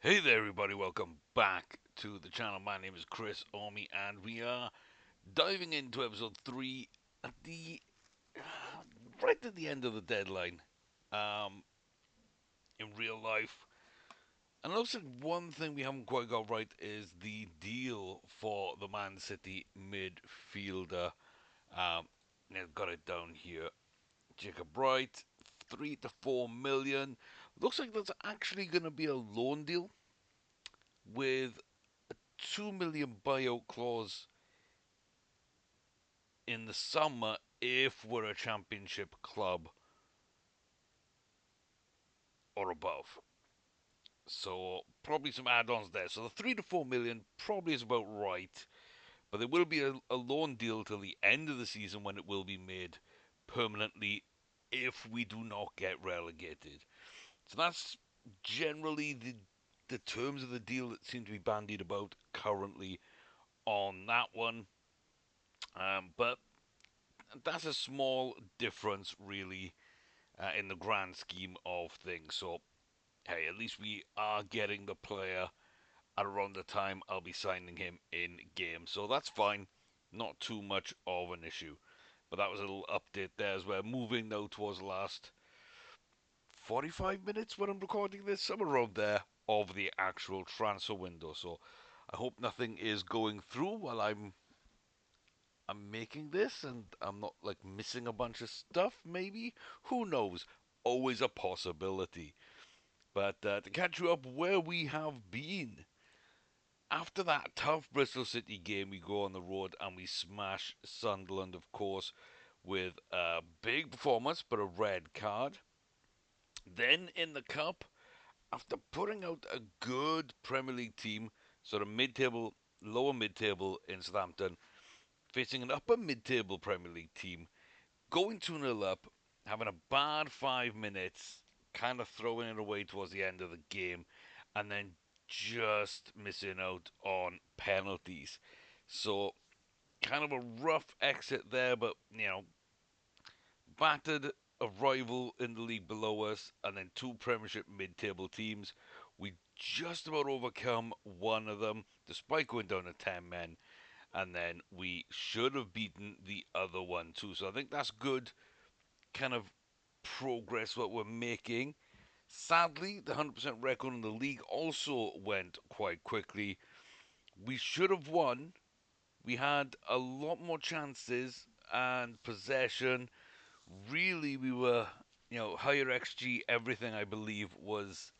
Hey there, everybody. Welcome back to the channel. My name is Chris Army, and we are diving into episode 3 at the right at the end of the deadline um, in real life. And it looks like one thing we haven't quite got right is the deal for the Man City midfielder. I've got it down here. Jacob Wright, 3 to 4 million. Looks like that's actually going to be a loan deal with 2 million buyout clause in the summer if we're a championship club or above. So probably some add-ons there. So the 3 to 4 million probably is about right, but there will be a loan deal till the end of the season when it will be made permanently if we do not get relegated. So that's generally the terms of the deal that seem to be bandied about currently on that one. But that's a small difference, really, in the grand scheme of things. So, hey, at least we are getting the player at around the time I'll be signing him in game. So that's fine. Not too much of an issue. But that was a little update there as we're moving now towards the last 45 minutes when I'm recording this, somewhere around there, of the actual transfer window. So I hope nothing is going through while I'm making this and I'm not like missing a bunch of stuff, maybe? Who knows? Always a possibility. But to catch you up where we have been, after that tough Bristol City game, we go on the road and we smash Sunderland, of course, with a big performance but a red card. Then in the Cup, after putting out a good Premier League team, sort of mid-table, lower mid-table in Southampton, facing an upper mid-table Premier League team, going 2-0 up, having a bad 5 minutes, kind of throwing it away towards the end of the game, and then just missing out on penalties. So, kind of a rough exit there, but, battered a rival in the league below us, and then two Premiership mid table teams. We just about overcome one of them, despite going down to 10 men, and then we should have beaten the other one too. So I think that's good kind of progress what we're making. Sadly, the 100% record in the league also went quite quickly. We should have won. We had a lot more chances and possession. Really, we were, higher XG, everything I believe was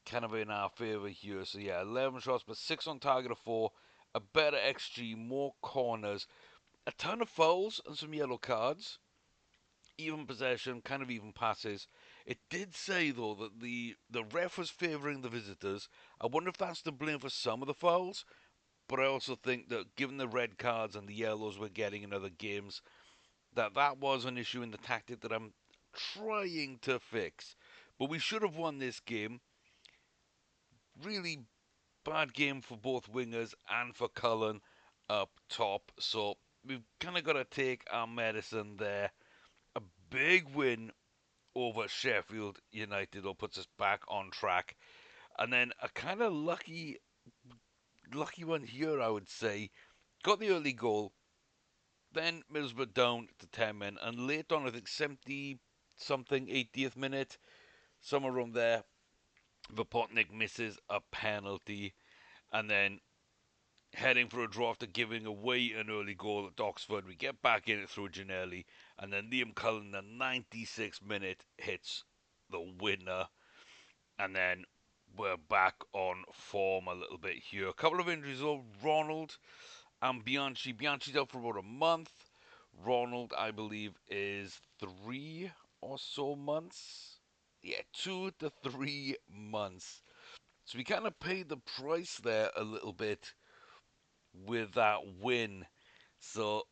kind of in our favour here. So, yeah, 11 shots, but 6 on target of 4. A better XG, more corners, a ton of fouls and some yellow cards. Even possession, kind of even passes. It did say though that the ref was favouring the visitors. I wonder if that's to blame for some of the fouls, but I also think that given the red cards and the yellows we're getting in other games, that was an issue in the tactic that I'm trying to fix. But we should have won this game. Really bad game for both wingers and for Cullen up top. So we've kind of got to take our medicine there. A big win over Sheffield United or puts us back on track. And then a kind of lucky one here, I would say. Got the early goal, then Middlesbrough down to 10 men, and late on, I think 70 something, 80th minute, somewhere around there, Vapotnik misses a penalty, and then heading for a draw after giving away an early goal at Oxford. We get back in it through Janelli, and then Liam Cullen, the 96th minute, hits the winner. And then we're back on form a little bit here. A couple of injuries though. Ronald and Bianchi. Bianchi's out for about a month. Ronald, I believe, is 3 or so months. Yeah, 2 to 3 months. So we kind of paid the price there a little bit with that win. So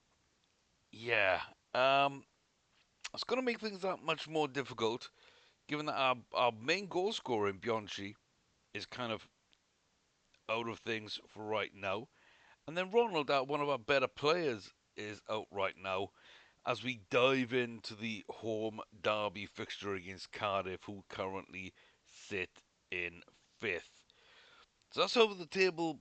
yeah, it's going to make things that much more difficult, given that our main goal scorer in Bianchi is kind of out of things for right now. And then Ronald, one of our better players, is out right now as we dive into the home derby fixture against Cardiff, who currently sit in fifth. So that's how the table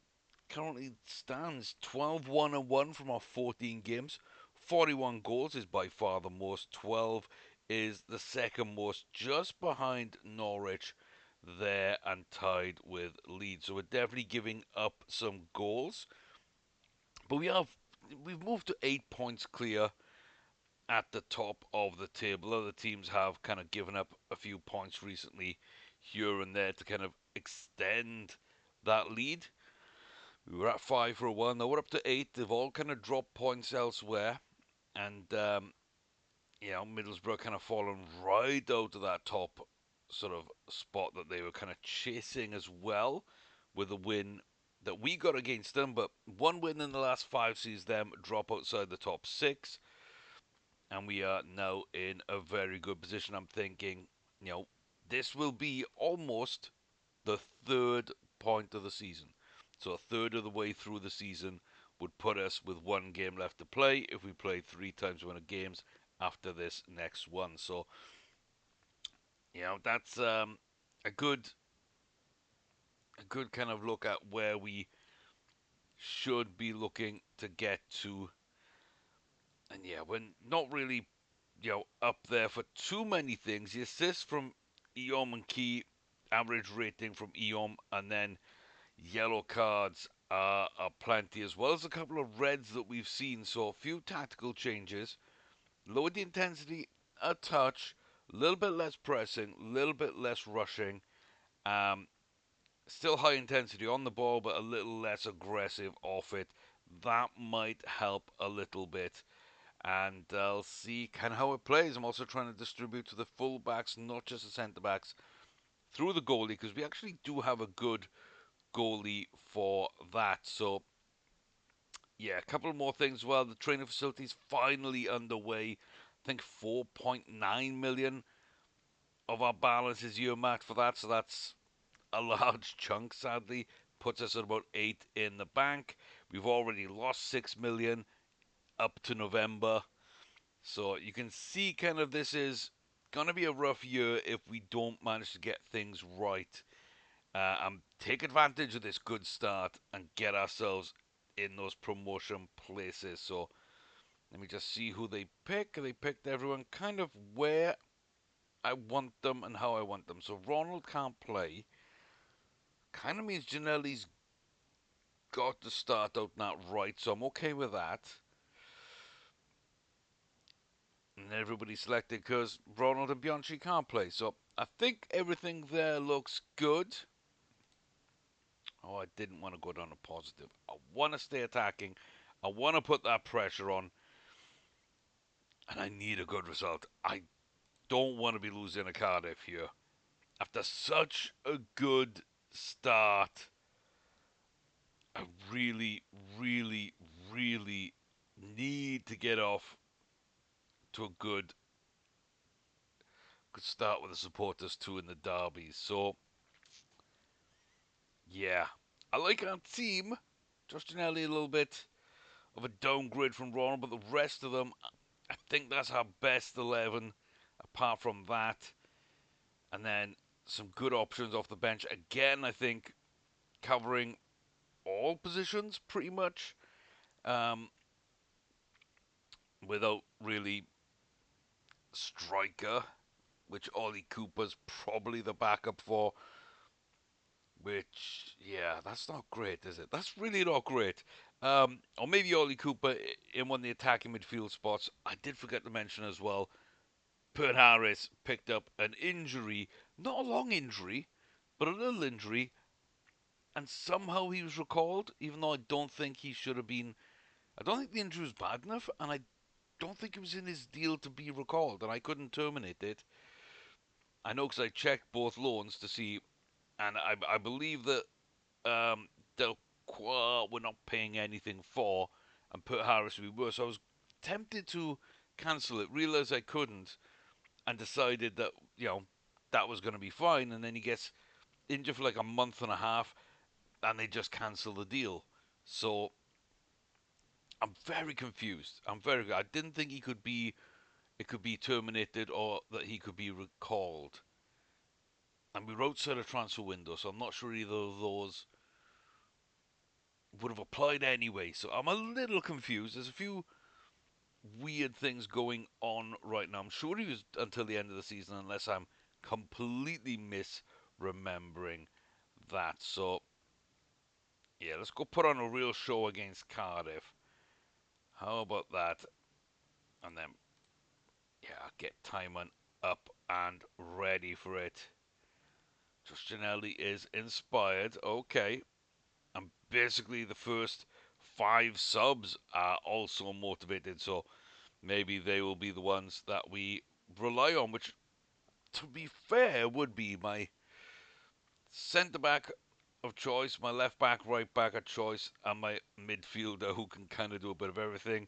currently stands. 12-1-1 from our 14 games. 41 goals is by far the most. 12 is the second most, just behind Norwich there and tied with Leeds. So we're definitely giving up some goals. But we've moved to 8 points clear at the top of the table. Other teams have kind of given up a few points recently here and there to kind of extend that lead. We were at five for a while. Now we're up to eight. They've all kind of dropped points elsewhere. And, Middlesbrough kind of fallen right out of that top sort of spot that they were kind of chasing as well with a win that we got against them. But one win in the last five sees them drop outside the top six. And we are now in a very good position. I'm thinking, this will be almost the third point of the season. So a third of the way through the season would put us with one game left to play if we play three times one of games after this next one. So, that's a good kind of look at where we should be looking to get to. And yeah, we're not really, up there for too many things. The assists from Eom and Key, average rating from Eom, and then yellow cards are plenty, as well as a couple of reds that we've seen. So a few tactical changes. Lowered the intensity a touch, a little bit less pressing, a little bit less rushing. Um, Still high intensity on the ball, but a little less aggressive off it. That might help a little bit. And I'll see kind of how it plays. I'm also trying to distribute to the full backs, not just the centre backs, through the goalie, because we actually do have a good goalie for that. So, yeah, a couple more things. Well, the training facility's finally underway. I think 4.9 million of our balance is earmarked for that, so that's a large chunk, sadly. Puts us at about 8 in the bank. We've already lost 6 million up to November. So you can see kind of this is going to be a rough year if we don't manage to get things right and take advantage of this good start and get ourselves in those promotion places. So let me just see who they pick. They picked everyone kind of where I want them and how I want them. So Ronald can't play. Kind of means Janelli's got to start out not right, so I'm okay with that. And everybody selected because Ronald and Bianchi can't play. So I think everything there looks good. Oh, I didn't want to go down a positive. I want to stay attacking. I want to put that pressure on. And I need a good result. I don't want to be losing a Cardiff here. After such a good start, I really, really, really need to get off to a good start with the supporters too in the derbies. So, yeah. I like our team. Justin Elliott a little bit of a downgrade from Ronald, but the rest of them, I think that's our best 11 apart from that. And then some good options off the bench. Again, I think covering all positions pretty much um, without really striker, which Ollie Cooper's probably the backup for. Which, yeah, that's not great, is it? That's really not great. Or maybe Ollie Cooper in one of the attacking midfield spots. I did forget to mention as well, Pert Harris picked up an injury, not a long injury, but a little injury, and somehow he was recalled, even though I don't think he should have been. I don't think the injury was bad enough, and I don't think it was in his deal to be recalled, and I couldn't terminate it. I know because I checked both loans to see, and I believe that Delqua we're not paying anything for, and Pert Harris we were. So I was tempted to cancel it, realized I couldn't, and decided that that was going to be fine. And then he gets injured for like a month and a half, and they just cancel the deal. So I'm very confused. I didn't think it could be terminated or that he could be recalled. And we wrote set a transfer window, so I'm not sure either of those would have applied anyway. So I'm a little confused. There's a few weird things going on right now. I'm sure he was until the end of the season, unless I'm completely misremembering that. So, yeah, let's go put on a real show against Cardiff. How about that? And then, yeah, get Timon up and ready for it. Josh Ginnelly is inspired. Okay. And basically, the first 5 subs are also motivated. So, maybe they will be the ones that we rely on, which, to be fair, would be my centre back of choice, my left back, right back of choice, and my midfielder who can kind of do a bit of everything.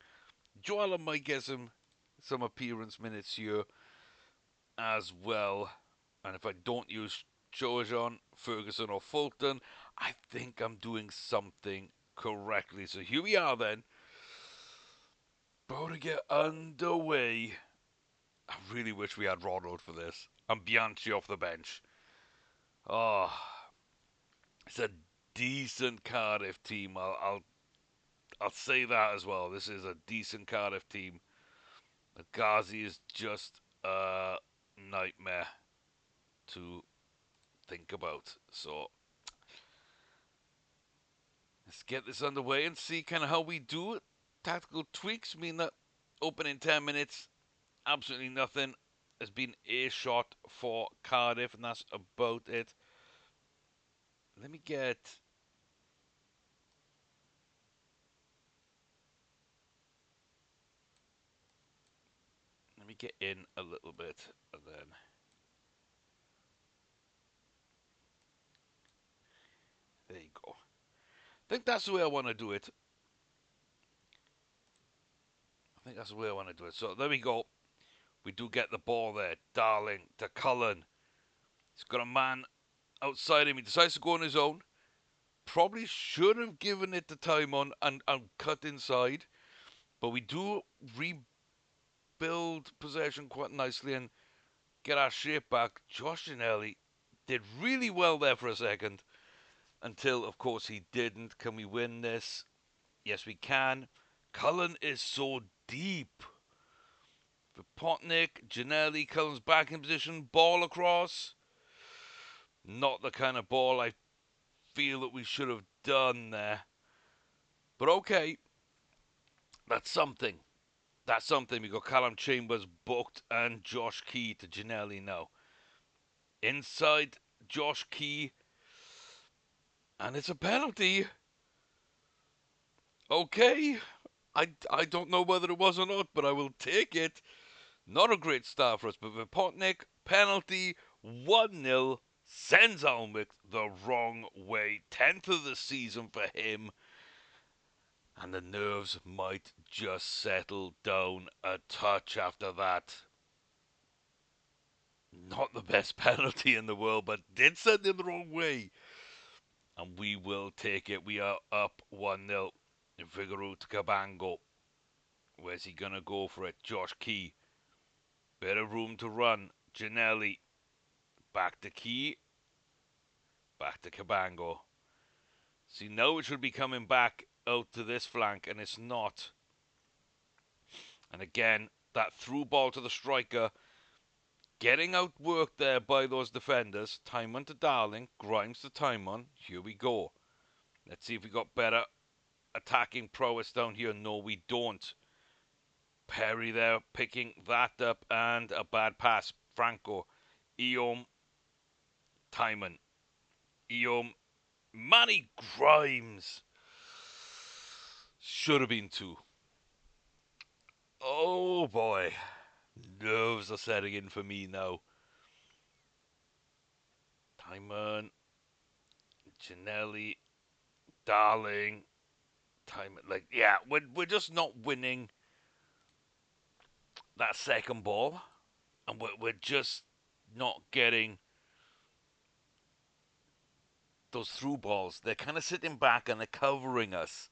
Joel might get some appearance minutes here as well. And if I don't use Jojan, Ferguson, or Fulton, I think I'm doing something correctly. So here we are then. About to get underway. I really wish we had Ronald for this. And Bianchi off the bench. Oh, it's a decent Cardiff team. I'll say that as well. This is a decent Cardiff team. Ghazi is just a nightmare to think about. So let's get this underway and see kind of how we do it. Tactical tweaks mean that opening 10 minutes, absolutely nothing has been a shot for Cardiff, and that's about it. Let me get in a little bit, and then there you go. I think that's the way I want to do it. So there we go. We do get the ball there. Darling to Cullen. He's got a man outside him. He decides to go on his own. Probably should have given it the time on and cut inside. But we do rebuild possession quite nicely and get our shape back. Josh Ginnelly did really well there for a second. Until, of course, he didn't. Can we win this? Yes, we can. Cullen is so deep. Potnik, Ginnelly, Cullen's back in position. Ball across. Not the kind of ball I feel that we should have done there. But okay, that's something. That's something. We got Callum Chambers booked and Josh Key to Ginnelly now. Inside Josh Key. And it's a penalty. Okay. I don't know whether it was or not, but I will take it. Not a great start for us, but Potnik, penalty, 1-0, sends Alnwick the wrong way. 10th of the season for him. And the nerves might just settle down a touch after that. Not the best penalty in the world, but did send him the wrong way. And we will take it. We are up 1-0. Figaro to Cabango. Where's he going to go for it? Josh Key. Better room to run. Ginnelly. Back to Key. Back to Cabango. See, now it should be coming back out to this flank, and it's not. And again, that through ball to the striker. Getting outworked there by those defenders. Timon to Darling. Grimes to Timon. Here we go. Let's see if we got better attacking prowess down here. No, we don't. Perry there picking that up. And a bad pass. Franco. Eom. Timon. Eom. Manny Grimes. Should have been 2. Oh boy. Nerves are setting in for me now. Timon. Ginnelly. Darling. Timon. Like, yeah, we're just not winning that second ball. And we're just not getting those through balls. They're kind of sitting back and they're covering us.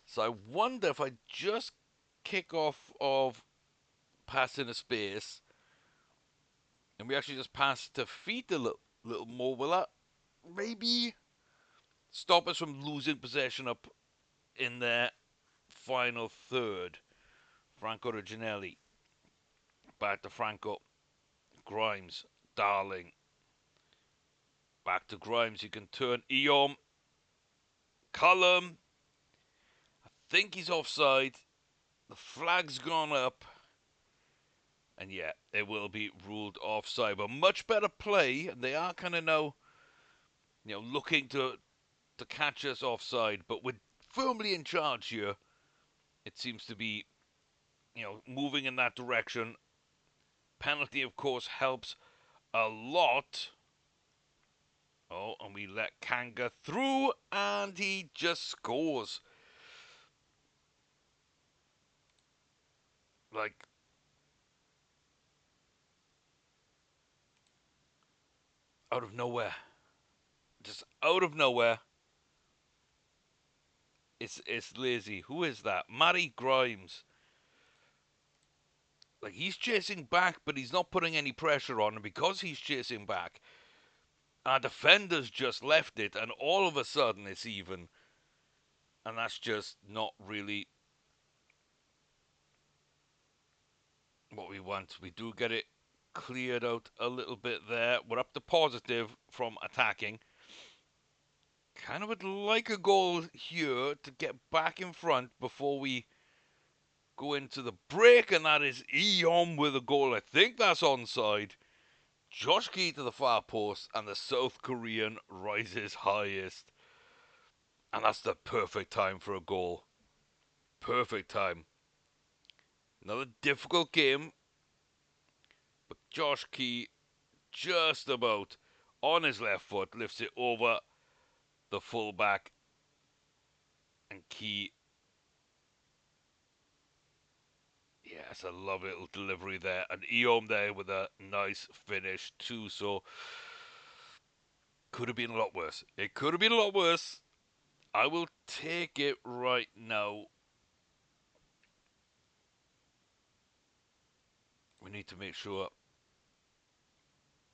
So I wonder if I just kick off of passing a space and we actually just pass to feet a little more. Will that maybe stop us from losing possession up in their final third. Franco Reginelli. Back to Franco. Grimes. Darling. Back to Grimes. He can turn. Eom. Cullum. I think he's offside. The flag's gone up. And yeah, it will be ruled offside. But much better play. And they are kind of now, looking to catch us offside. But we're firmly in charge here. It seems to be, moving in that direction. Penalty, of course, helps a lot. Oh, and we let Kanga through, and he just scores. Like, out of nowhere. Just out of nowhere. It's lazy. Who is that? Matty Grimes. Like, he's chasing back, but he's not putting any pressure on. And because he's chasing back, our defenders just left it, and all of a sudden it's even. And that's just not really what we want. We do get it cleared out a little bit there. We're up to positive from attacking. Kind of would like a goal here to get back in front before we go into the break, and that is Eon with a goal. I think that's onside. Josh Key to the far post, and the South Korean rises highest. And that's the perfect time for a goal. Perfect time. Another difficult game, but Josh Key just about on his left foot lifts it over the fullback, and Key. Yeah, it's a lovely little delivery there. And Eom there with a nice finish too. So, could have been a lot worse. It could have been a lot worse. I will take it right now. We need to make sure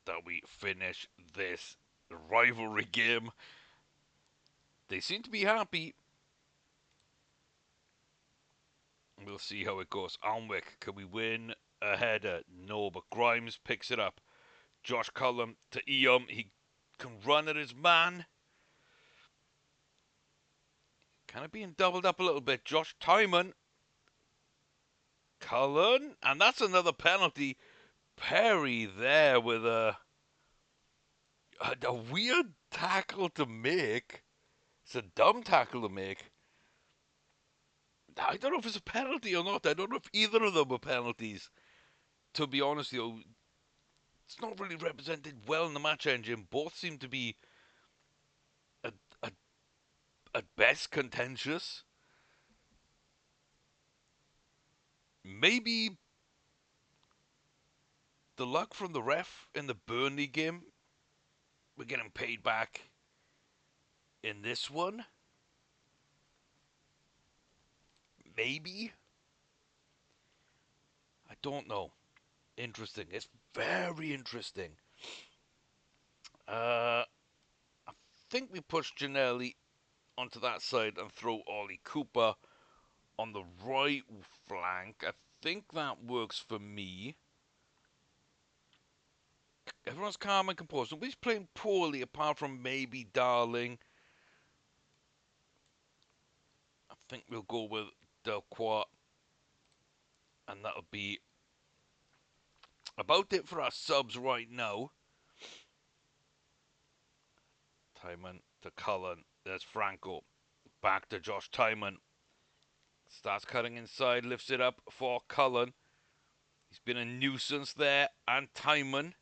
that we finish this rivalry game. They seem to be happy. We'll see how it goes. Alnwick, can we win a header? No, but Grimes picks it up. Josh Cullum to Eom. He can run at his man. Kind of being doubled up a little bit. Josh Timon. Cullen. And that's another penalty. Perry there with a weird tackle to make. It's a dumb tackle to make. I don't know if it's a penalty or not. I don't know if either of them are penalties. To be honest, it's not really represented well in the match engine. Both seem to be at, at, at best contentious. Maybe the luck from the ref in the Burnley game, we're getting paid back in this one. Maybe. I don't know. Interesting. It's very interesting. I think we push Janelli onto that side and throw Ollie Cooper on the right flank. I think that works for me. Everyone's calm and composed. Nobody's playing poorly apart from maybe Darling. I think we'll go with Delcroix. And that'll be about it for our subs right now. Timon to Cullen. There's Franco. Back to Josh Timon. Starts cutting inside, lifts it up for Cullen. He's been a nuisance there. And Timon.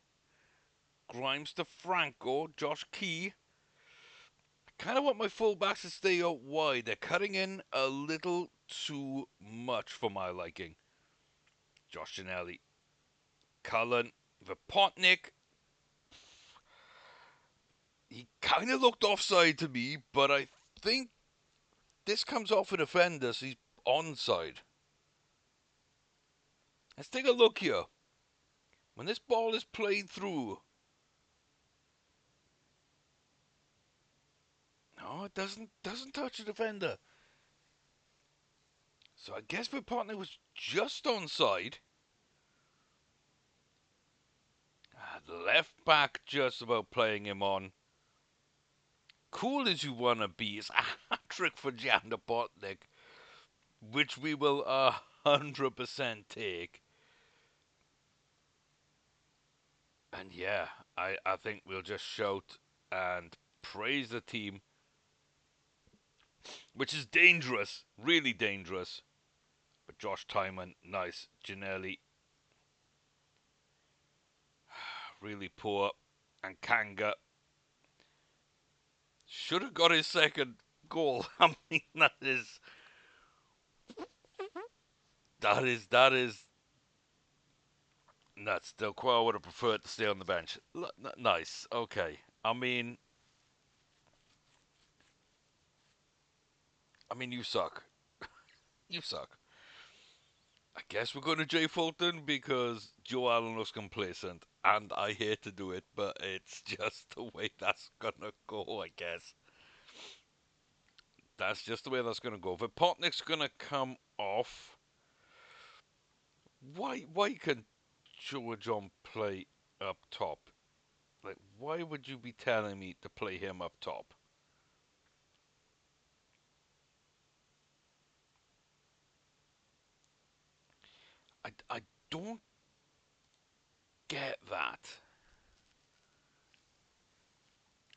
Grimes to Franco. Josh Key. I kind of want my fullbacks to stay out wide. They're cutting in a little too much for my liking. Josh Janelli. Cullen. Vipotnik. He kind of looked offside to me, but I think this comes off a defender, so he's onside. Let's take a look here. When this ball is played through. No, doesn't touch the defender. So I guess my partner was just onside. The left back just about playing him on. Cool as you want to be, it's a hat-trick for Jan Potnik, which we will 100% take. And yeah, I think we'll just shout and praise the team, which is dangerous, really dangerous. But Josh Timon, nice. Ginelli, really poor. And Kanga should have got his second goal. I mean, that is nuts. Del Quo would have preferred to stay on the bench. Nice. Okay. I mean, you suck. You suck. I guess we're going to Jay Fulton because Joe Allen looks complacent, and I hate to do it, but it's just the way that's gonna go. I guess that's just the way that's gonna go. If Potnick's gonna come off, why can Joe John play up top? Like, why would you be telling me to play him up top? I don't get that.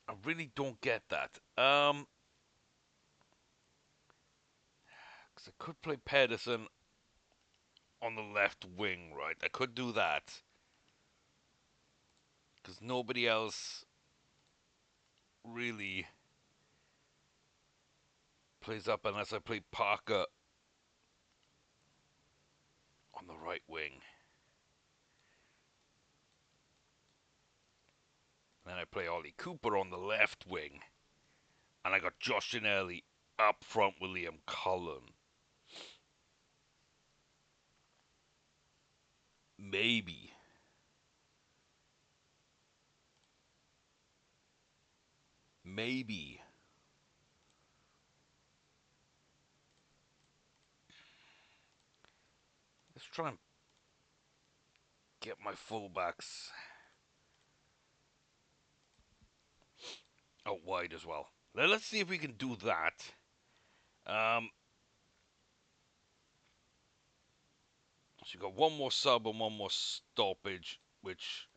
I really don't get that. 'Cause I could play Pedersen on the left wing, right? I could do that because nobody else really plays up unless I play Parker on the right wing. And then I play Ollie Cooper on the left wing. And I got Josh Ginelli up front with Liam Cullen. Maybe. Maybe. Let's try and get my fullbacks out wide as well. Let's see if we can do that. Um, so you got one more sub and one more stoppage, which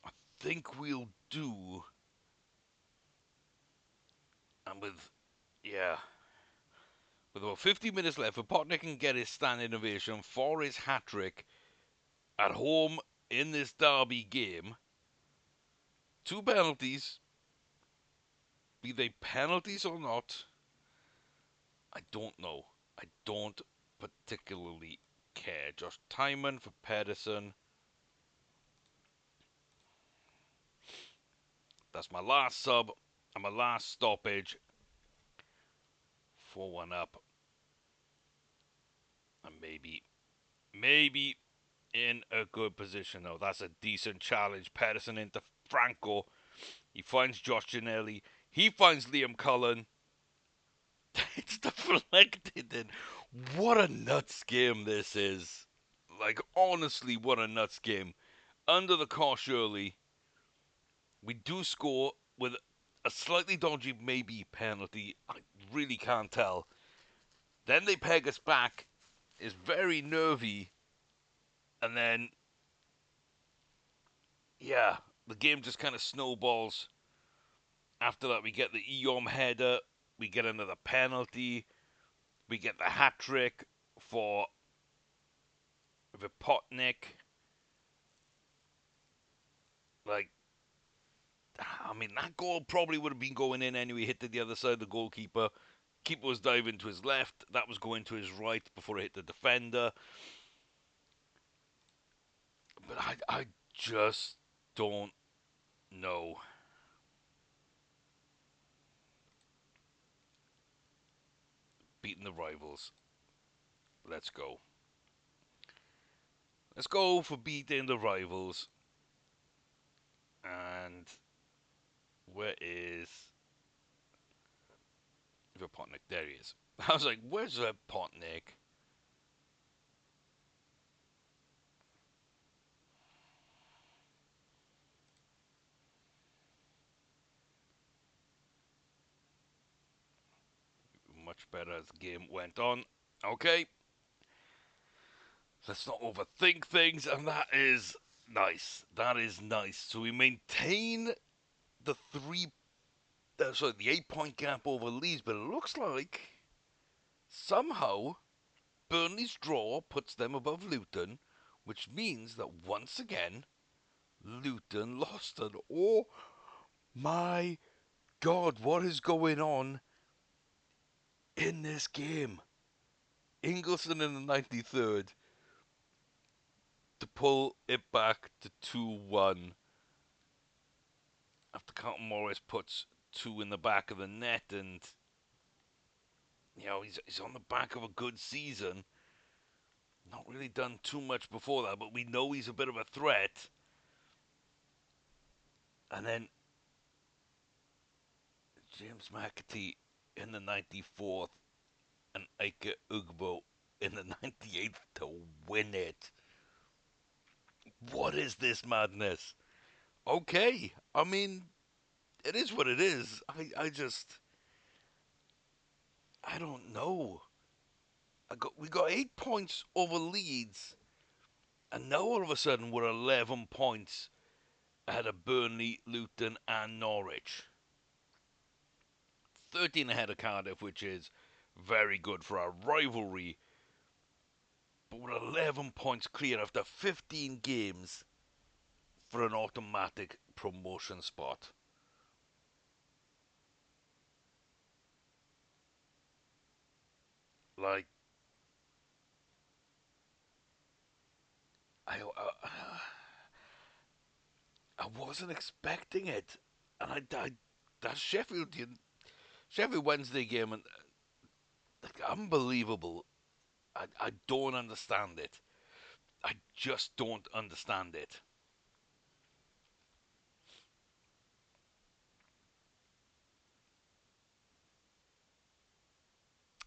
I think we'll do. And yeah, with about 50 minutes left, if Potner can get his standing ovation for his hat trick at home in this derby game, two penalties, be they penalties or not, I don't know. I don't particularly care. Josh Timon for Pedersen. That's my last sub and my last stoppage. 4-1 up. And maybe in a good position though. That's a decent challenge. Pedersen into Franco. He finds Josh Ginelli. He finds Liam Cullen. It's deflected in. What a nuts game this is. Like, honestly, what a nuts game. Under the cosh early. We do score with a slightly dodgy maybe penalty. I really can't tell. Then they peg us back. It's very nervy. And then, yeah, the game just kind of snowballs. After that, we get the Eom header. We get another penalty. We get the hat trick for Vipotnik. Like, I mean, that goal probably would have been going in anyway. Hit to the other side of the goalkeeper. Keeper was diving to his left. That was going to his right before it hit the defender. But I just don't know. Beating the rivals. Let's go. Let's go for beating the rivals. And Where is Verpotnik? There he is. I was like, where's Verpotnik? Much better as the game went on. Okay, let's not overthink things, and that is nice. That is nice. So we maintain the the 8 point gap over Leeds, but it looks like somehow Burnley's draw puts them above Luton, which means that once again Luton lost. And oh my God, what is going on in this game? Ingleson in the 93rd to pull it back to 2-1 after Carlton Morris puts two in the back of the net, and he's on the back of a good season. Not really done too much before that, but we know he's a bit of a threat. And then James McAtee in the 94th and Ike Ugbo in the 98th to win it. What is this madness? Okay, I mean, it is what it is. I don't know. We got 8 points over Leeds, and now all of a sudden we're 11 points ahead of Burnley, Luton, and Norwich. 13 ahead of Cardiff, which is very good for our rivalry. But we're 11 points clear after 15 games for an automatic promotion spot. Like, I wasn't expecting it, and that Sheffield Wednesday game, and like, unbelievable. I don't understand it. I just don't understand it.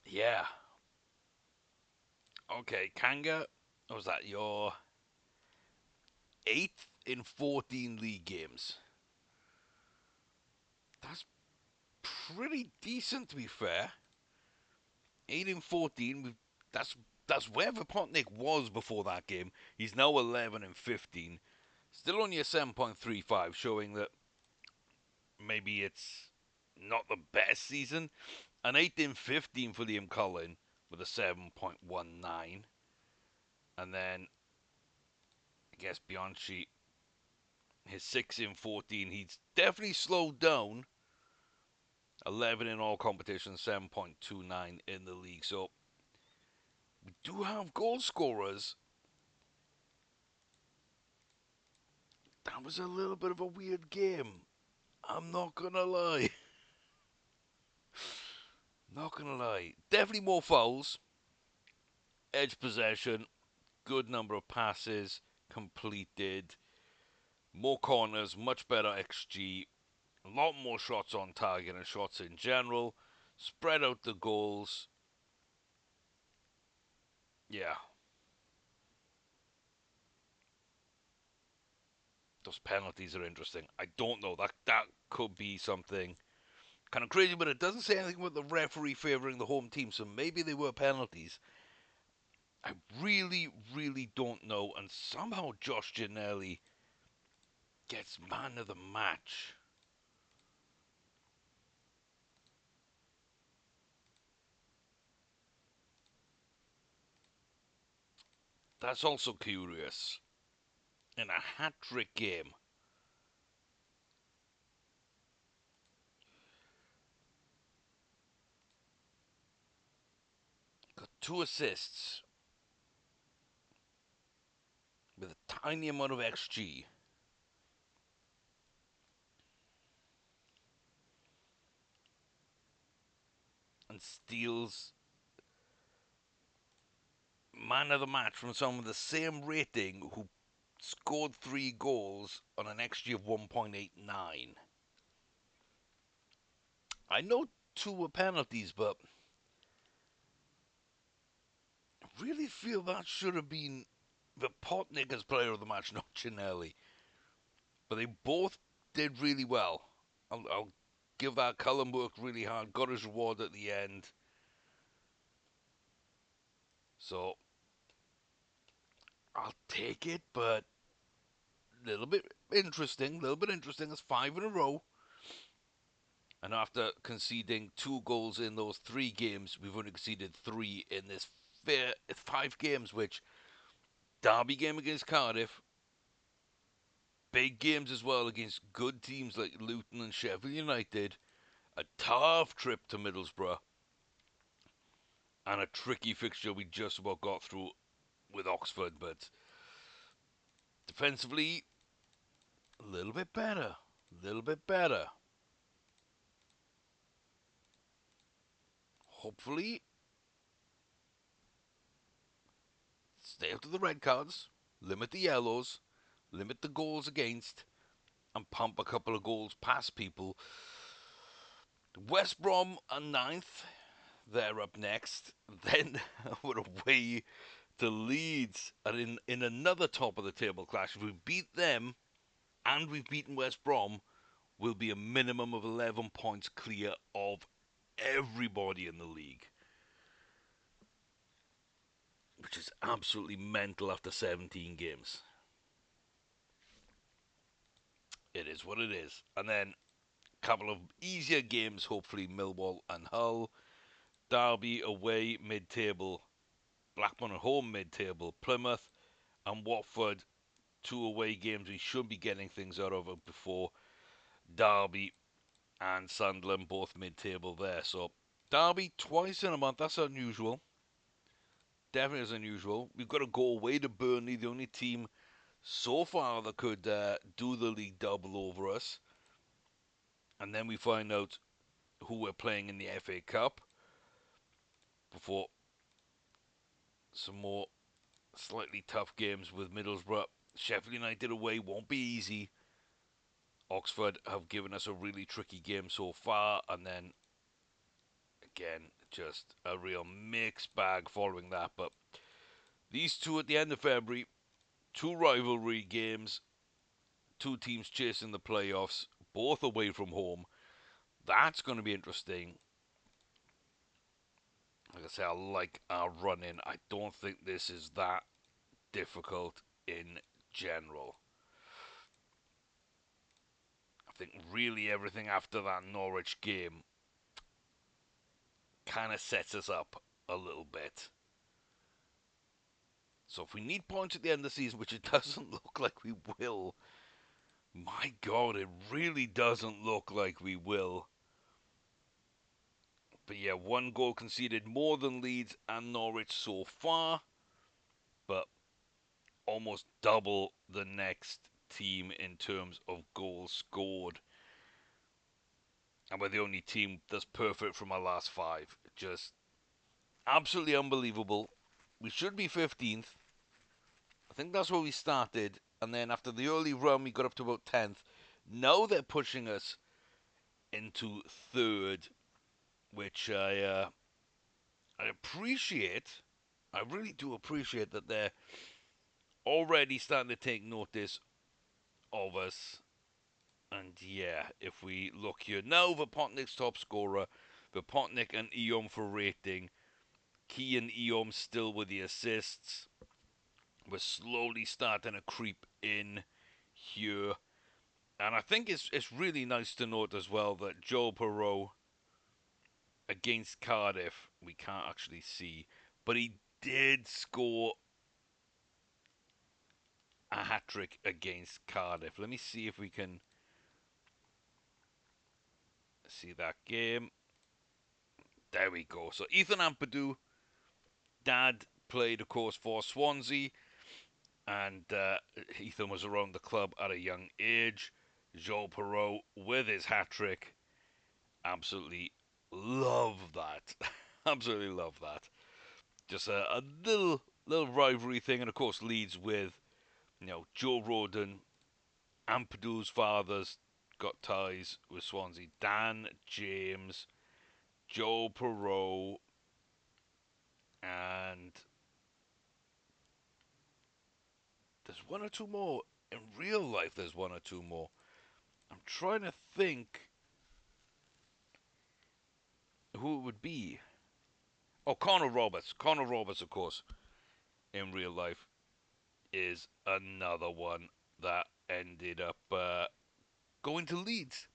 Yeah. Okay, Kanga, was that your eighth in 14 league games? That's pretty decent, to be fair. 8 in 14. That's that's where Vapotnik was before that game. He's now 11 and 15. Still only a 7.35, showing that maybe it's not the best season. An 8 in 15 for Liam Cullen with a 7.19. And then, I guess, Bianchi, his 6 in 14. He's definitely slowed down. 11 in all competitions, 7.29 in the league. So, we do have goal scorers. That was a little bit of a weird game. I'm not gonna lie. Not gonna lie. Definitely more fouls. Edge possession. Good number of passes completed. More corners. Much better XG. A lot more shots on target and shots in general. Spread out the goals. Yeah. Those penalties are interesting. I don't know. That could be something kind of crazy, but it doesn't say anything about the referee favouring the home team, so maybe they were penalties. I really, really don't know. And somehow Josh Ginnelly gets man of the match. That's also curious. In a hat trick game, got 2 assists with a tiny amount of XG. And steals man of the match from someone with the same rating who scored 3 goals on an XG of 1.89. I know two were penalties, but I really feel that should have been the Potnik as player of the match, not Chinelli. But they both did really well. I'll give that. Cullen worked really hard, got his reward at the end. So I'll take it, but a little bit interesting. A little bit interesting. It's five in a row. And after conceding 2 goals in those 3 games, we've only conceded 3 in this 5 games, which derby game against Cardiff, big games as well against good teams like Luton and Sheffield United, a tough trip to Middlesbrough, and a tricky fixture we just about got through with Oxford. But defensively, a little bit better. A little bit better. Hopefully, stay out of the red cards, limit the yellows, limit the goals against, and pump a couple of goals past people. West Brom are ninth. They're up next. Then we're away to Leeds, and in another top of the table clash. If we beat them and we've beaten West Brom, we'll be a minimum of 11 points clear of everybody in the league, which is absolutely mental after 17 games. It is what it is. And then a couple of easier games, hopefully Millwall and Hull. Derby away mid-table, Blackburn at home mid-table, Plymouth and Watford, 2 away games we should be getting things out of before. Derby and Sunderland both mid-table there. So Derby twice in a month, that's unusual. Definitely is unusual. We've got to go away to Burnley, the only team so far that could do the league double over us. And then we find out who we're playing in the FA Cup before some more slightly tough games with Middlesbrough. Sheffield United away won't be easy. Oxford have given us a really tricky game so far, and then again, just a real mixed bag following that. But these two at the end of February, 2 rivalry games, 2 teams chasing the playoffs, both away from home. That's going to be interesting. Like I say, I like our run in. I don't think this is that difficult in general. I think really everything after that Norwich game kind of sets us up a little bit. So if we need points at the end of the season, which it doesn't look like we will, my God, it really doesn't look like we will. But yeah, 1 goal conceded more than Leeds and Norwich so far, but almost double the next team in terms of goals scored. And we're the only team that's perfect from our last 5. Just absolutely unbelievable. We should be 15th. I think that's where we started. And then after the early run, we got up to about 10th. Now they're pushing us into 3rd, which I appreciate. I really do appreciate that they're already starting to take notice of us. And yeah, if we look here now, Vapotnik's top scorer, Vapotnik and Eom for rating. Key and Eom still with the assists. We're slowly starting to creep in here. And I think it's really nice to note as well that Joe Perot against Cardiff, we can't actually see, but he did score a hat-trick against Cardiff. Let me see if we can see that game. There we go. So Ethan Ampadu, dad played, of course, for Swansea, and Ethan was around the club at a young age. Joe Perot with his hat-trick. Absolutely love that. Absolutely love that. Just a little rivalry thing, and of course Leeds with Joe Roden, Ampadu's fathers, got ties with Swansea. Dan James, Joe Perot, and there's one or two more. In real life, there's one or two more. I'm trying to think who it would be. Oh, Connor Roberts. Connor Roberts, of course, in real life, is another one that ended up going to Leeds.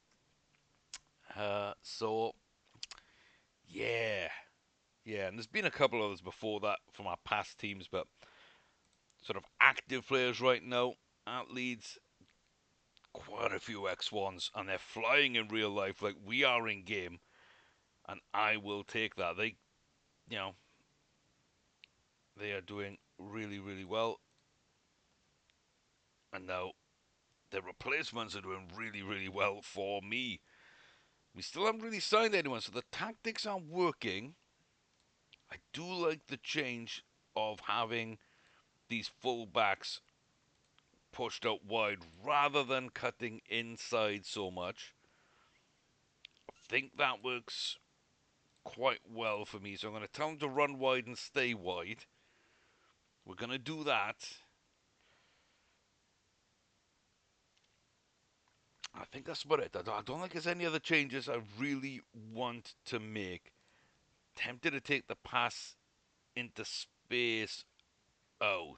So, yeah. Yeah, and there's been a couple others before that from our past teams, but sort of active players right now at Leeds, quite a few ex-Swans, and they're flying in real life like we are in game, and I will take that. You know, they are doing really, really well, and now their replacements are doing really, really well for me. We still haven't really signed anyone, so the tactics aren't working. I do like the change of having these full backs pushed out wide rather than cutting inside so much. I think that works quite well for me. So I'm going to tell them to run wide and stay wide. We're going to do that. I think that's about it. I don't think there's any other changes I really want to make. Tempted to take the pass into space out.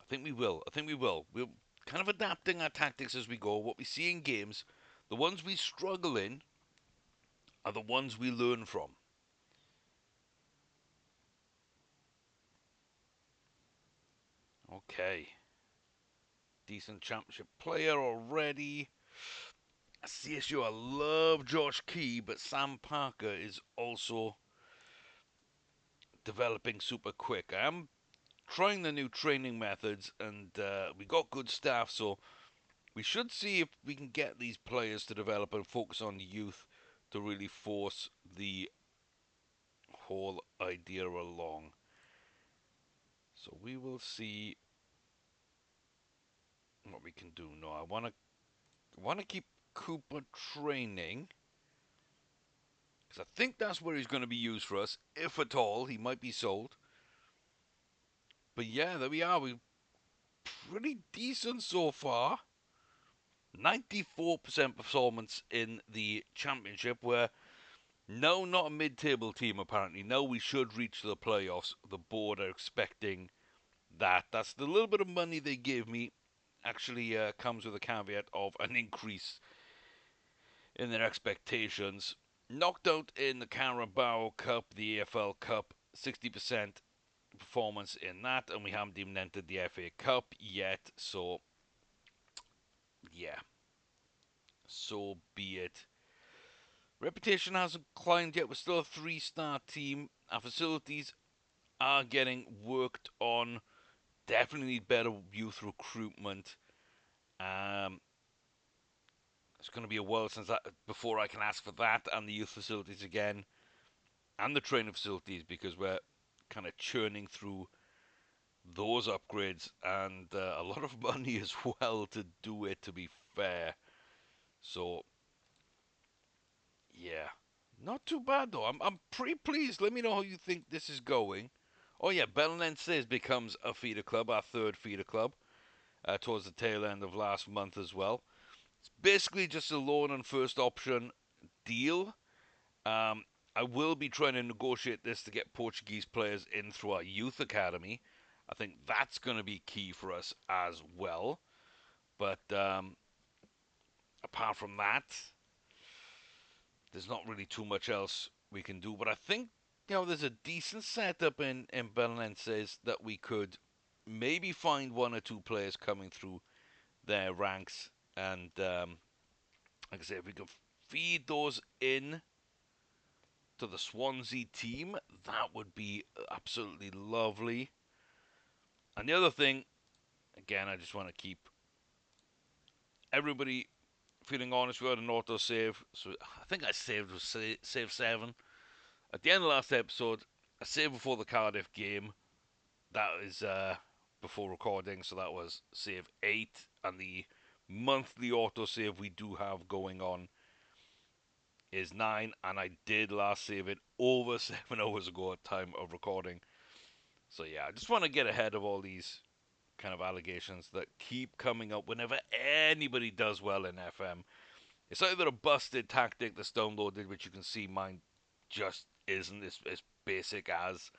I think we will. I think we will. We're kind of adapting our tactics as we go. What we see in games, the ones we struggle in are the ones we learn from. Okay. Decent championship player already. CSU, I love Josh Key, but Sam Parker is also developing super quick. I am trying the new training methods, and we got good staff, so we should see if we can get these players to develop and focus on the youth to really force the whole idea along. So we will see what we can do. No, I want to keep Cooper training because I think that's where he's going to be used for us, if at all. He might be sold. But yeah, there we are. We're pretty decent so far. 94% performance in the championship, where no, not a mid-table team apparently. No, we should reach the playoffs. The board are expecting that. That's the little bit of money they gave me. Actually, comes with a caveat of an increase in their expectations. Knocked out in the Carabao Cup, the AFL Cup, 60% performance in that, and we haven't even entered the FA Cup yet. So, yeah, so be it. Reputation hasn't climbed yet. We're still a 3-star team. Our facilities are getting worked on. Definitely need better youth recruitment. Um, it's going to be a while since that before I can ask for that and the youth facilities again, and the training facilities, because we're kind of churning through those upgrades and a lot of money as well to do it. To be fair, so yeah, not too bad though. I'm pretty pleased. Let me know how you think this is going. Oh yeah, Belenenses becomes a feeder club, our third feeder club, towards the tail end of last month as well. It's basically just a loan and first option deal. Um, I will be trying to negotiate this to get Portuguese players in through our youth academy. I think that's going to be key for us as well. But apart from that, there's not really too much else we can do. But I think there's a decent setup in Belenenses that we could maybe find one or two players coming through their ranks, and like I say, if we could feed those in to the Swansea team, that would be absolutely lovely. And the other thing, again, I just want to keep everybody feeling honest. We had an auto save, so I think I saved was save 7 at the end of last episode. I saved before the Cardiff game. That is before recording, so that was save 8, and the monthly autosave we do have going on is 9, and I did last save it over 7 hours ago at time of recording. So yeah, I just want to get ahead of all these kind of allegations that keep coming up whenever anybody does well in FM. It's either a busted tactic that's downloaded, which you can see mine just isn't as basic as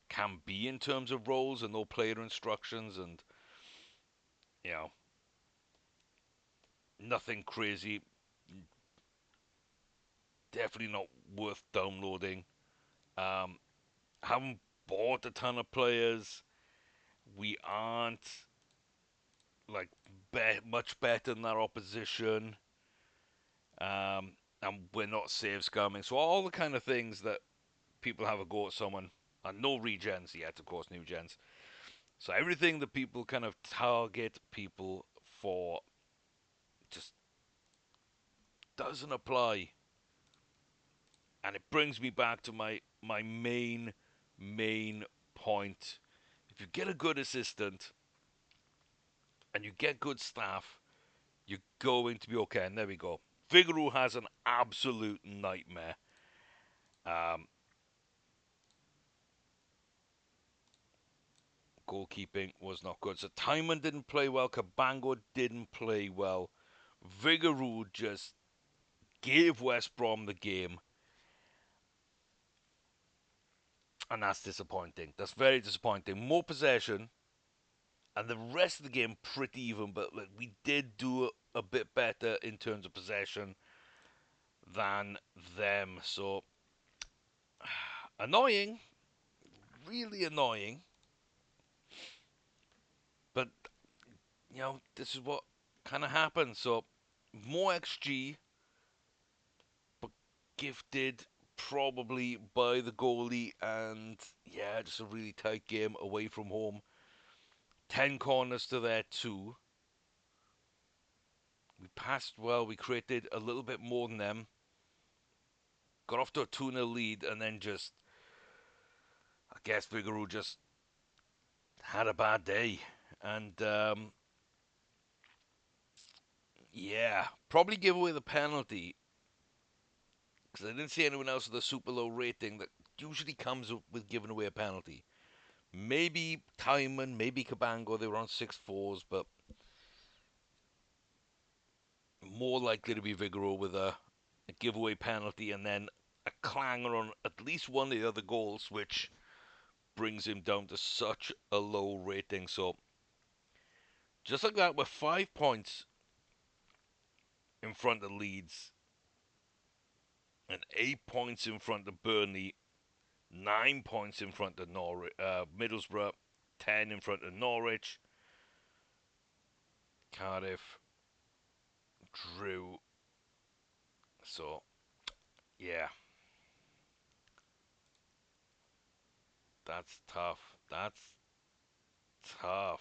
can be in terms of roles and no player instructions, and you know, nothing crazy. Definitely not worth downloading. Um, haven't bought a ton of players. We aren't like much better than our opposition. And we're not save scumming. So all the kind of things that people have a go at someone, and no regens yet, of course, new gens. So everything that people kind of target people for just doesn't apply. And it brings me back to my main point. If you get a good assistant and you get good staff, you're going to be okay. And there we go. Figaro has an absolute nightmare. Um, Goalkeeping was not good. So Timon didn't play well. Cabango didn't play well. Vigouroux just gave West Brom the game. And that's disappointing. That's very disappointing. More possession. And the rest of the game pretty even. But like, we did do a bit better in terms of possession than them. So annoying. Really annoying. But, this is what kind of happens. So more XG, but gifted probably by the goalie, and yeah, just a really tight game away from home. 10 corners to their 2. We passed well, we created a little bit more than them. Got off to a 2-0 lead, and then just, I guess Vigouroux just had a bad day. And yeah, probably give away the penalty, because I didn't see anyone else with a super low rating that usually comes with giving away a penalty. Maybe Timon, maybe Cabango, they were on 6-4s, but more likely to be Vigouroux with a giveaway penalty and then a clanger on at least one of the other goals, which brings him down to such a low rating. So, just like that, we're 5 points in front of Leeds and 8 points in front of Burnley, 9 points in front of Middlesbrough, 10 in front of Norwich, Cardiff, Drew. So, yeah, that's tough. That's tough.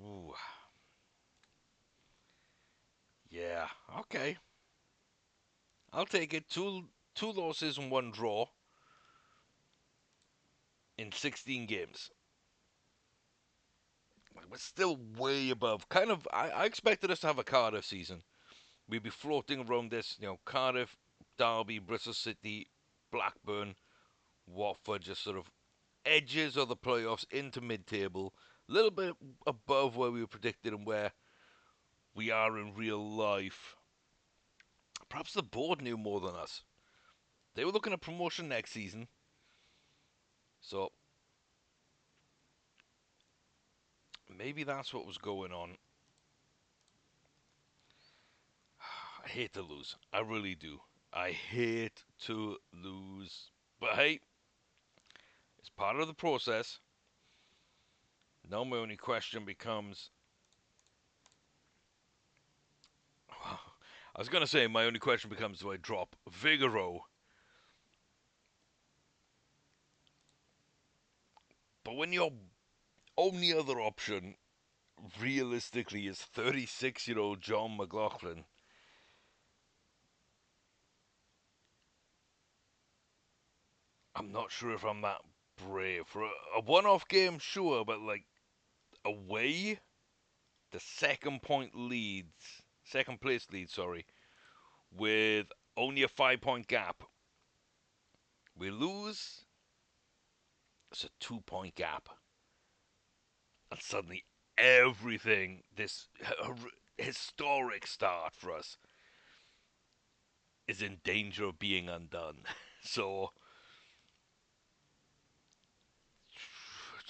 Ooh, yeah. Okay, I'll take it. Two losses and one draw in 16 games. We're still way above. Kind of, I expected us to have a Cardiff season. We'd be floating around this, Cardiff, Derby, Bristol City, Blackburn, Watford, just sort of edges of the playoffs into mid-table, a little bit above where we were predicted and where we are in real life. Perhaps the board knew more than us. They were looking at promotion next season, so maybe that's what was going on. I hate to lose. I really do. I hate to lose. But hey, it's part of the process. Now my only question becomes I was going to say my only question becomes, do I drop Vigouroux? But when your only other option realistically is 36-year-old John McLaughlin, I'm not sure if I'm that brave for a one-off game, sure, but like away, the second place lead, sorry, with only a 5 point gap. We lose, it's a 2 point gap, and suddenly everything, this historic start for us, is in danger of being undone. So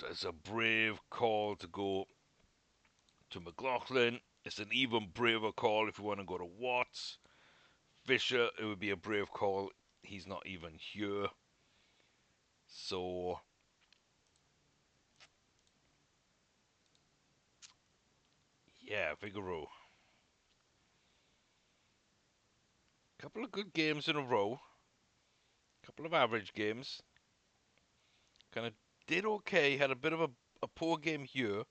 it's a brave call to go to McLaughlin. It's an even braver call if you want to go to Watts. Fisher, it would be a brave call. He's not even here. So, yeah, Figaro. Couple of good games in a row. Couple of average games. Kind of did okay. Had a bit of a poor game here.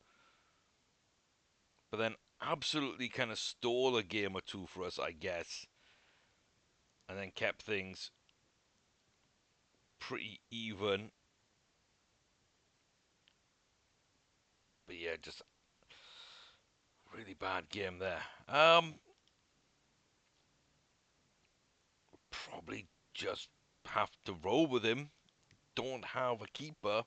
But then absolutely kind of stole a game or two for us, I guess. And then kept things pretty even. But yeah, just really bad game there. Probably just have to roll with him. Don't have a keeper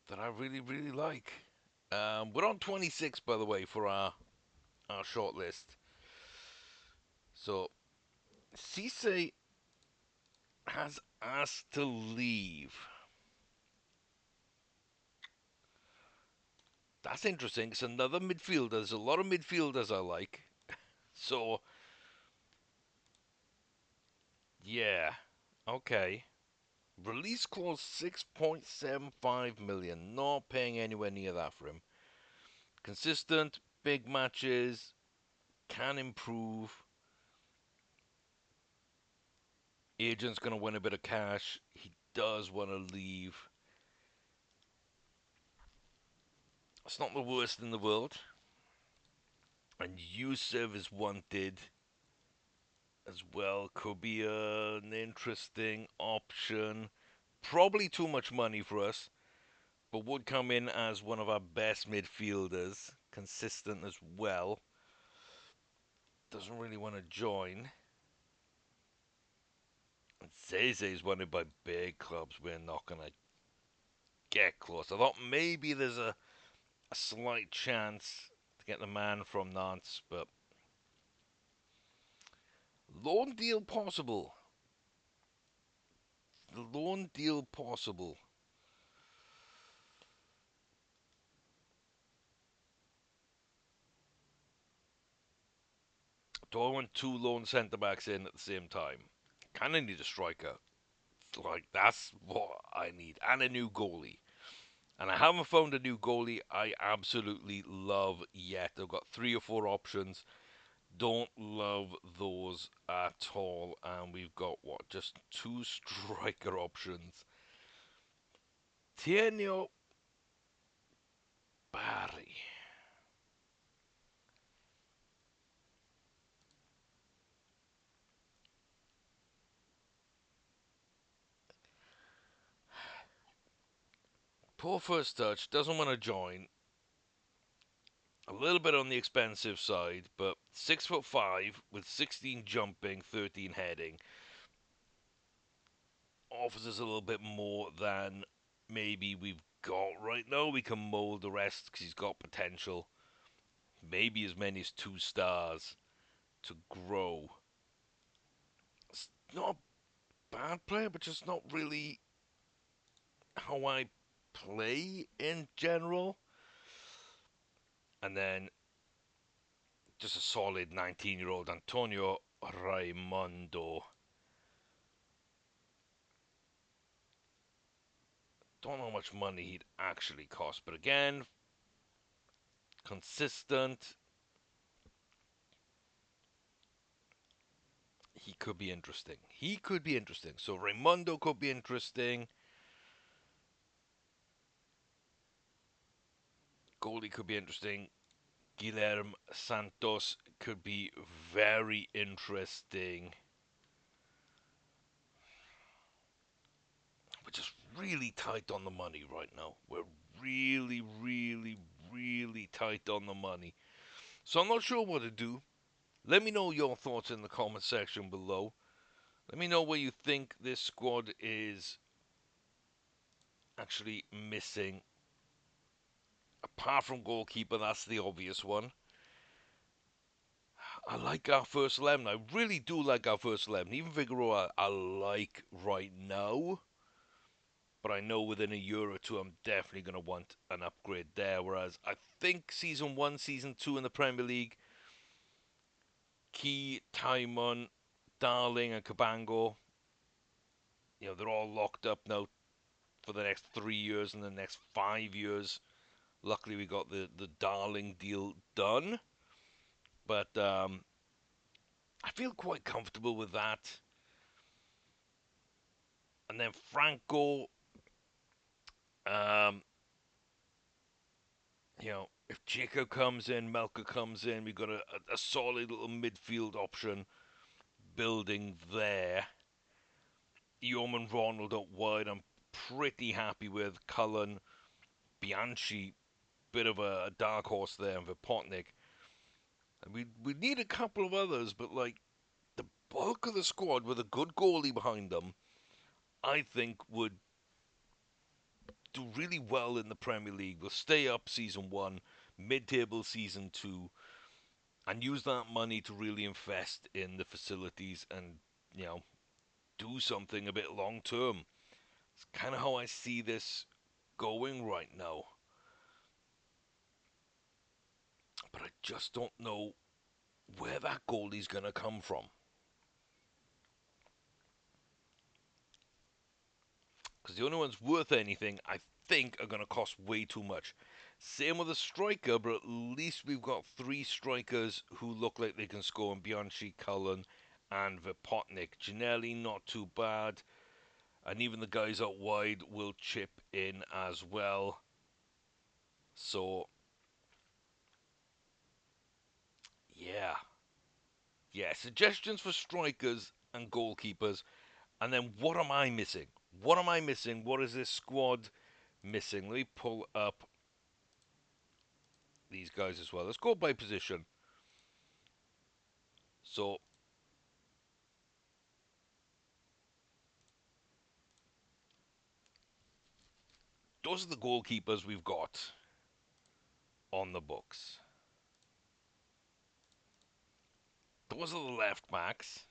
that I really, really like. We're on 26, by the way, for our short list. So, Cisse has asked to leave. That's interesting. It's another midfielder. There's a lot of midfielders I like. So, yeah. Okay. Release clause 6.75 million. Not paying anywhere near that for him. Consistent, big matches, can improve. Agent's going to win a bit of cash. He does want to leave. It's not the worst in the world. And Yusuf is wanted as well. Could be an interesting option. Probably too much money for us, but would come in as one of our best midfielders. Consistent as well. Doesn't really want to join. And Zeze is wanted by big clubs. We're not going to get close. I thought maybe there's a slight chance to get the man from Nantes, but loan deal possible. The loan deal possible. Do I want two loan centre backs in at the same time? Kind of need a striker. Like, that's what I need. And a new goalie. And I haven't found a new goalie I absolutely love yet. I've got 3 or 4 options. Don't love those at all. And we've got, what, just 2 striker options. Tienio Barry. Poor first touch. Doesn't want to join. A little bit on the expensive side, but 6'5" with 16 jumping, 13 heading offers us a little bit more than maybe we've got right now. We can mold the rest because he's got potential. Maybe as many as 2 stars to grow. It's not a bad player, but just not really how I play in general. And then just a solid 19-year-old Antonio Raimondo. Don't know how much money he'd actually cost, but again, consistent. He could be interesting. He could be interesting. So Raimondo could be interesting. Goldie could be interesting. Guilherme Santos could be very interesting. really tight on the money right now. We're really, really, really tight on the money. So I'm not sure what to do. Let me know your thoughts in the comment section below. Let me know where you think this squad is actually missing. Apart from goalkeeper, that's the obvious one. I like our first 11. I really do like our first 11. Even Figueroa, I like right now. But I know within a year or two, I'm definitely going to want an upgrade there. Whereas I think Season 1, Season 2 in the Premier League, Key, Timon, Darling, and Cabango, they're all locked up now for the next 3 years and the next 5 years. Luckily, we got the Darling deal done. But I feel quite comfortable with that. And then Franco, um, if Jacob comes in, Melka comes in, we've got a solid little midfield option building there. Eom and Ronald up wide, I'm pretty happy with. Cullen, Bianchi, bit of a dark horse there, and Vipotnik. And we need a couple of others, but like the bulk of the squad with a good goalie behind them, I think would do really well in the Premier League. We'll stay up season 1, mid-table season 2, and use that money to really invest in the facilities and, do something a bit long term. It's kind of how I see this going right now. But I just don't know where that goalie's going to come from. Because the only ones worth anything, I think, are going to cost way too much. Same with a striker, but at least we've got 3 strikers who look like they can score in Bianchi, Cullen, and Vipotnik. Ginelli, not too bad. And even the guys out wide will chip in as well. So, yeah. Yeah, suggestions for strikers and goalkeepers. And then what am I missing? What am I missing? What is this squad missing? Let me pull up these guys as well. Let's go by position. So, those are the goalkeepers we've got on the books. Those are the left backs,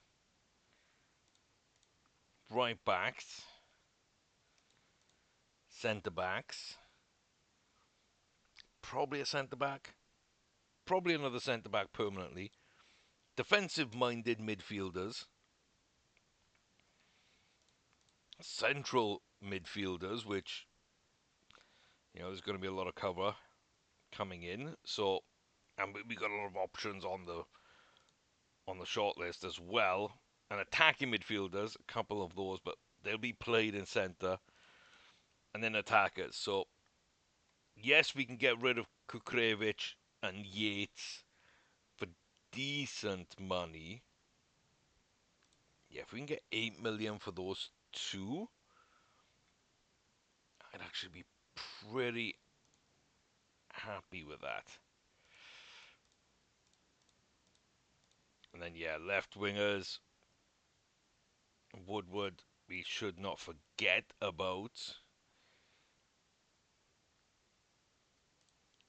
right backs, centre backs, probably a centre back, probably another centre back permanently, defensive minded midfielders, central midfielders, which, there's going to be a lot of cover coming in. So, and we got a lot of options on the short list as well. And attacking midfielders, a couple of those, but they'll be played in centre. And then attackers. So, yes, we can get rid of Kukrevich and Yates for decent money. Yeah, if we can get 8 million for those two, I'd actually be pretty happy with that. And then, yeah, left wingers. Woodward, we should not forget about.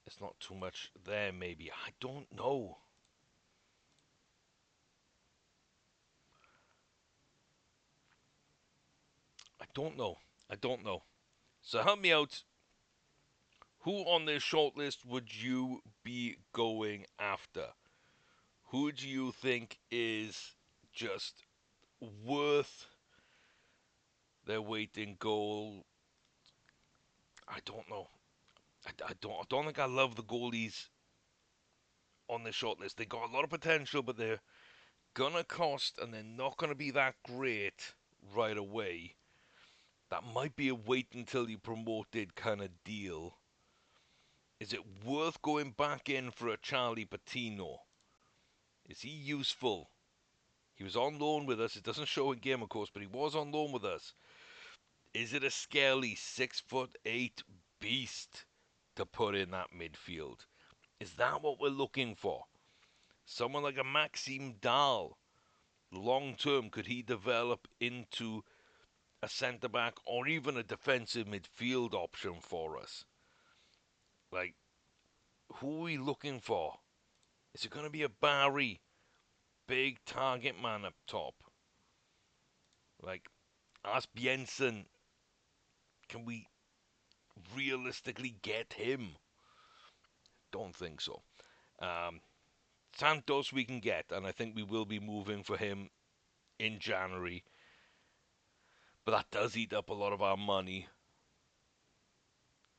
It's not too much there, maybe. I don't know. I don't know. I don't know. So help me out. Who on this shortlist would you be going after? Who do you think is just worth their weight in gold? I don't know. I don't think I love the goalies on this shortlist. They got a lot of potential, but they're gonna cost, and they're not gonna be that great right away. That might be a wait until you promoted kind of deal. Is it worth going back in for a Charlie Patino? Is he useful? He was on loan with us. It doesn't show in game, of course, but he was on loan with us. Is it a scaly 6'8" beast to put in that midfield? Is that what we're looking for? Someone like a Maxime Dahl, long term, could he develop into a centre back or even a defensive midfield option for us? Like, who are we looking for? Is it going to be a Barry, big target man up top? Like, Asbjornsen, can we realistically get him? Don't think so. Um, Santos we can get, and I think we will be moving for him in January. But that does eat up a lot of our money.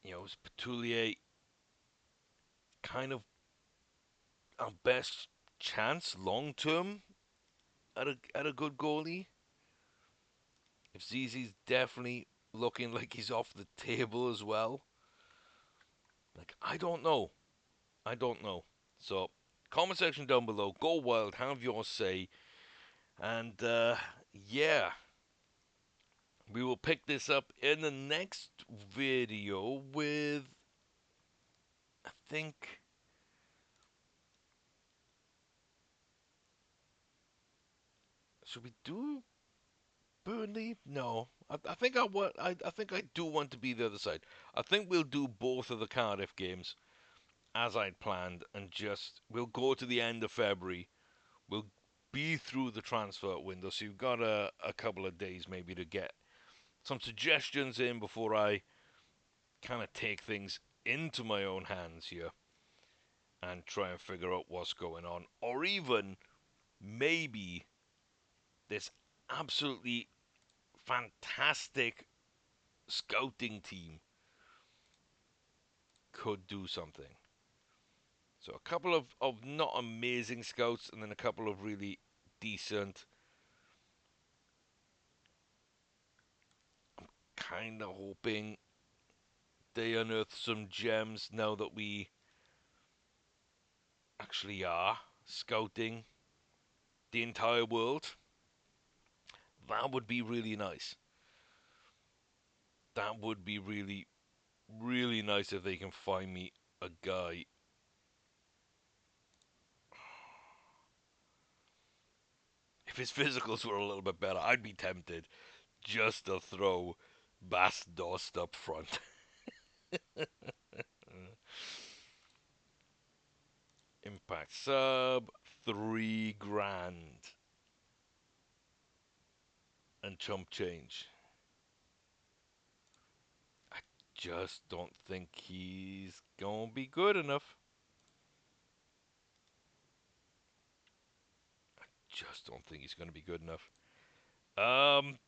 Is Petoulier kind of our best chance long term at a good goalie? If Zizi's definitely looking like he's off the table as well. Like, I don't know. I don't know. So, comment section down below. Go wild. Have your say. And, yeah. We will pick this up in the next video with, I think, should we do Burnley? No. I think I want. I think I do want to be the other side. I think we'll do both of the Cardiff games as I'd planned, and just we'll go to the end of February. We'll be through the transfer window, so you've got a couple of days maybe to get some suggestions in before I kind of take things into my own hands here and try and figure out what's going on, or even maybe this absolutely fantastic scouting team could do something. So a couple of not amazing scouts and then a couple of really decent. Kind of hoping they unearth some gems now that we actually are scouting the entire world. That would be really nice. That would be really, really nice if they can find me a guy. If his physicals were a little bit better, I'd be tempted just to throw Bas Dost up front. Impact sub, 3 grand. And chump change. I just don't think he's gonna be good enough. Just don't think he's gonna be good enough. Um,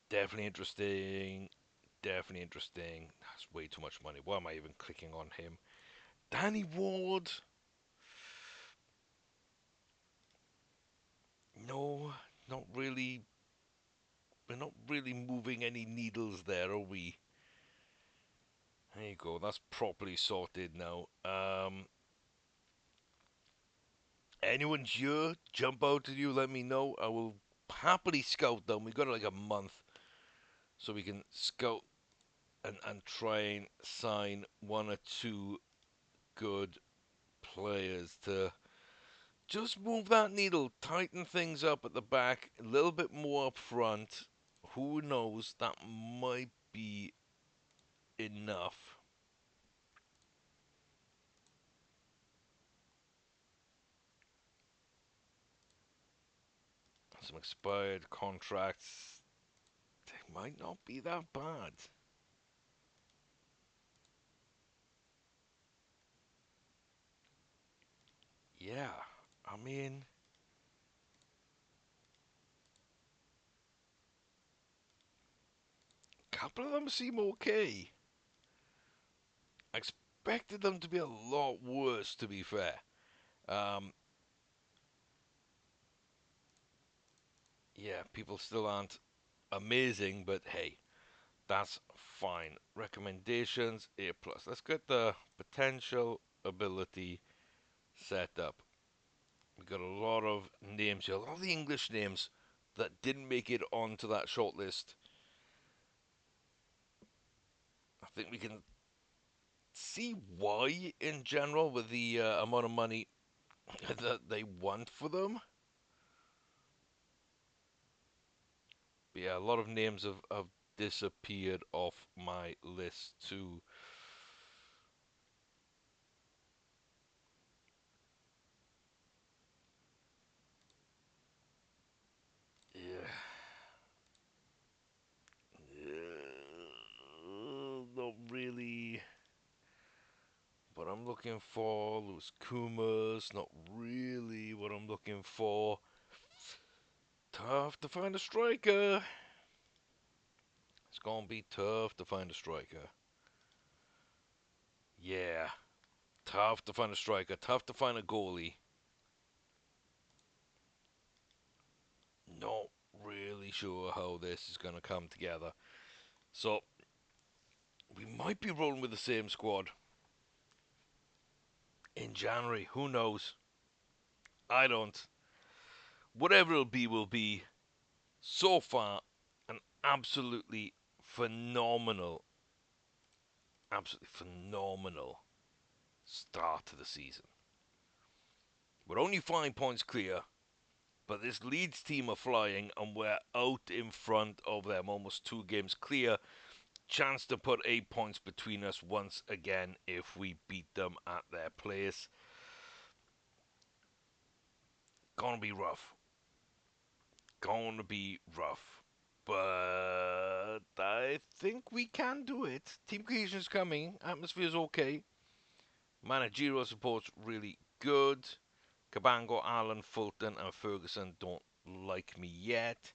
definitely interesting. Definitely interesting. That's way too much money. Why am I even clicking on him? Danny Ward. No, not really. We're not really moving any needles there, are we? There you go. That's properly sorted now. Anyone here jump out at you? Let me know. I will happily scout them. We've got like a month, so we can scout and try and sign one or two good players to just move that needle, tighten things up at the back, a little bit more up front. Who knows? That might be enough. Some expired contracts. They might not be that bad. Yeah, I mean, a couple of them seem okay. I expected them to be a lot worse, to be fair. Um, yeah, people still aren't amazing, but hey, that's fine. Recommendations A plus. Let's get the potential ability set up. We got a lot of names here, a lot of the English names that didn't make it onto that shortlist. I think we can see why in general with the amount of money that they want for them. But yeah, a lot of names have disappeared off my list too. Yeah. Not really what I'm looking for. Lewis Kumas, not really what I'm looking for. Tough to find a striker. It's gonna be tough to find a striker. Yeah, tough to find a striker. Tough to find a goalie. Not really sure how this is gonna come together. So we might be rolling with the same squad in January. Who knows? I don't. Whatever it'll be, will be. So far, an absolutely phenomenal start to the season. We're only 5 points clear, but this Leeds team are flying, and we're out in front of them, almost 2 games clear. Chance to put 8 points between us once again if we beat them at their place. Gonna be rough. Gonna be rough. But I think we can do it. Team cohesion is coming. Atmosphere is okay. Managerial support's really good. Cabango, Allen, Fulton, and Ferguson don't like me yet.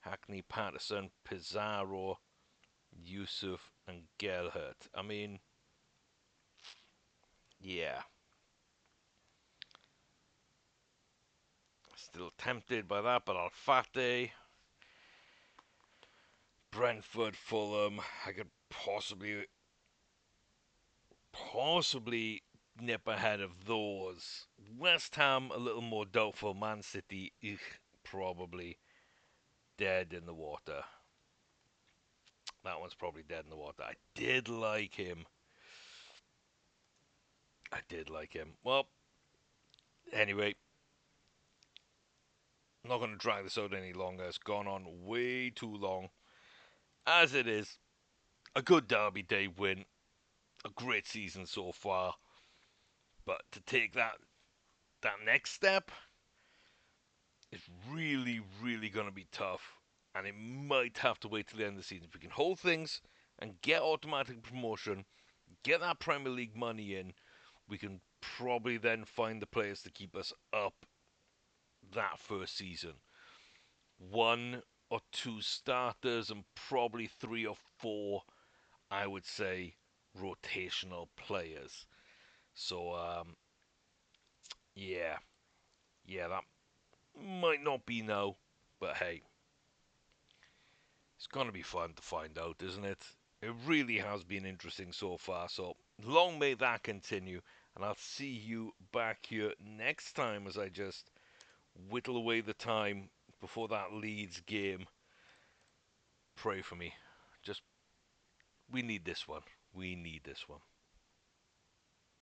Hackney, Patterson, Pizarro, Yusuf, and Gerhardt. I mean, yeah. Still tempted by that, but Alfate, Brentford, Fulham. I could possibly nip ahead of those. West Ham, a little more doubtful. Man City, probably dead in the water. That one's probably dead in the water. I did like him. I did like him. Well, anyway, I'm not going to drag this out any longer. It's gone on way too long. As it is, a good Derby Day win. A great season so far. But to take that next step is really, really going to be tough. And it might have to wait till the end of the season. If we can hold things and get automatic promotion, get that Premier League money in, we can probably then find the players to keep us up that first season. 1 or 2 starters and probably 3 or 4, I would say, rotational players. So, yeah, that might not be now, but hey, it's gonna be fun to find out, isn't it? It really has been interesting so far. So long may that continue, and I'll see you back here next time as I just whittle away the time before that Leeds game. Pray for me. Just, we need this one. We need this one.